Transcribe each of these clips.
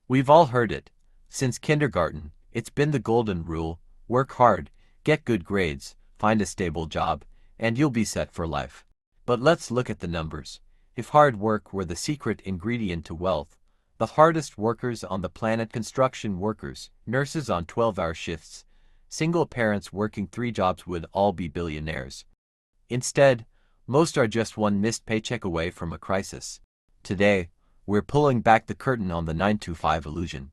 We've all heard it. Since kindergarten, it's been the golden rule: work hard, get good grades, find a stable job, and you'll be set for life. But let's look at the numbers. If hard work were the secret ingredient to wealth, the hardest workers on the planet, construction workers, nurses on 12-hour shifts, single parents working 3 jobs, would all be billionaires. Instead, most are just one missed paycheck away from a crisis. Today, we're pulling back the curtain on the 9-to-5 illusion.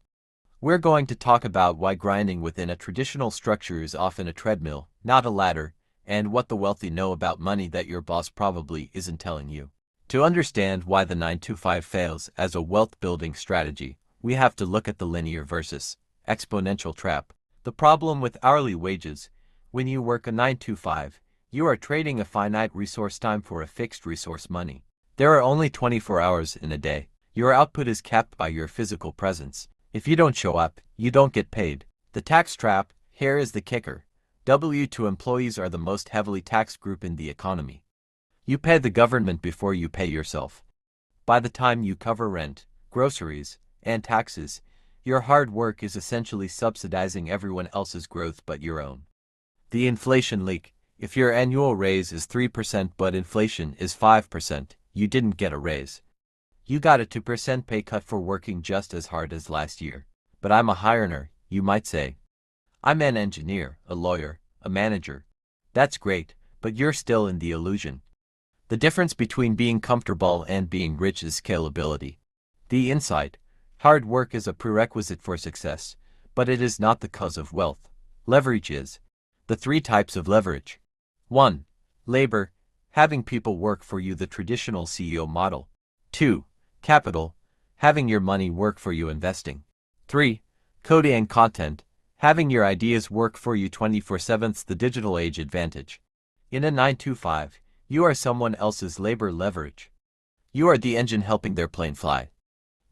We're going to talk about why grinding within a traditional structure is often a treadmill, not a ladder, and what the wealthy know about money that your boss probably isn't telling you. To understand why the 9-to-5 fails as a wealth-building strategy, we have to look at the linear versus exponential trap. The problem with hourly wages: when you work a 9-to-5, you are trading a finite resource time for a fixed resource money. There are only 24 hours in a day. Your output is capped by your physical presence. If you don't show up, you don't get paid. The tax trap: here is the kicker. W-2 employees are the most heavily taxed group in the economy. You pay the government before you pay yourself. By the time you cover rent, groceries, and taxes, your hard work is essentially subsidizing everyone else's growth but your own. The inflation leak: if your annual raise is 3% but inflation is 5%, you didn't get a raise. You got a 2% pay cut for working just as hard as last year. But I'm a high earner, you might say. I'm an engineer, a lawyer, a manager. That's great, but you're still in the illusion. The difference between being comfortable and being rich is scalability. The insight: hard work is a prerequisite for success, but it is not the cause of wealth. Leverage is. The 3 types of leverage. 1. Labor, having people work for you, the traditional CEO model. 2. Capital, having your money work for you, investing. 3. Coding and content, having your ideas work for you 24/7, the digital age advantage. In a 9-to-5, you are someone else's labor leverage. You are the engine helping their plane fly.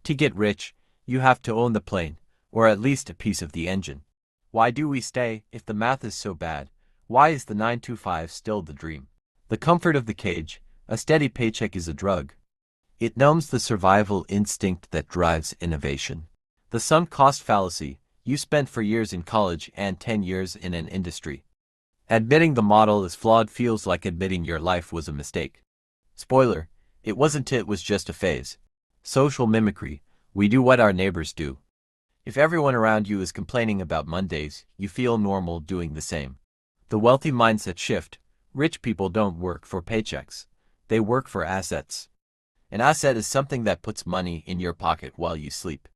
To get rich, you have to own the plane, or at least a piece of the engine. Why do we stay if the math is so bad? Why is the 9-to-5 still the dream? The comfort of the cage: a steady paycheck is a drug. It numbs the survival instinct that drives innovation. The sunk cost fallacy: you spent 4 years in college and 10 years in an industry. Admitting the model is flawed feels like admitting your life was a mistake. Spoiler: it wasn't, it was just a phase. Social mimicry: we do what our neighbors do. If everyone around you is complaining about Mondays, you feel normal doing the same. The wealthy mindset shift: rich people don't work for paychecks. They work for assets. An asset is something that puts money in your pocket while you sleep.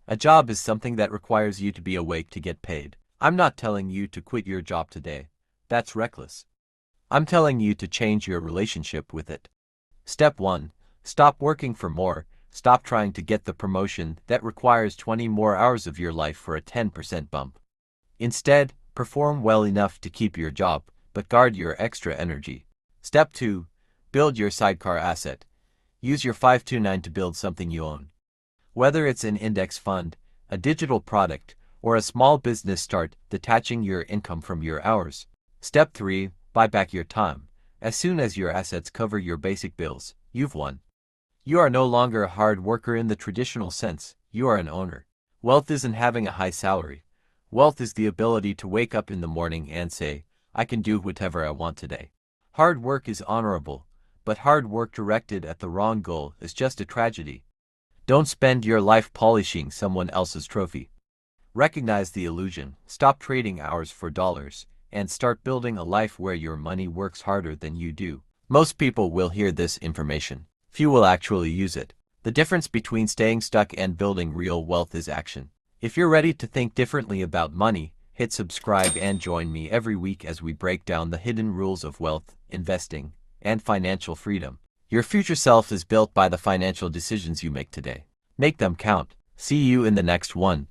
A job is something that requires you to be awake to get paid. I'm not telling you to quit your job today. That's reckless. I'm telling you to change your relationship with it. Step 1. Stop working for more. Stop trying to get the promotion that requires 20 more hours of your life for a 10% bump. Instead, perform well enough to keep your job, but guard your extra energy. Step 2. Build your sidecar asset. Use your 529 to build something you own. Whether it's an index fund, a digital product, or a small business, start detaching your income from your hours. Step 3. Buy back your time. As soon as your assets cover your basic bills, you've won. You are no longer a hard worker in the traditional sense, you are an owner. Wealth isn't having a high salary. Wealth is the ability to wake up in the morning and say, I can do whatever I want today. Hard work is honorable, but hard work directed at the wrong goal is just a tragedy. Don't spend your life polishing someone else's trophy. Recognize the illusion, stop trading hours for dollars, and start building a life where your money works harder than you do. Most people will hear this information. Few will actually use it. The difference between staying stuck and building real wealth is action. If you're ready to think differently about money, hit subscribe and join me every week as we break down the hidden rules of wealth, investing, and financial freedom. Your future self is built by the financial decisions you make today. Make them count. See you in the next one.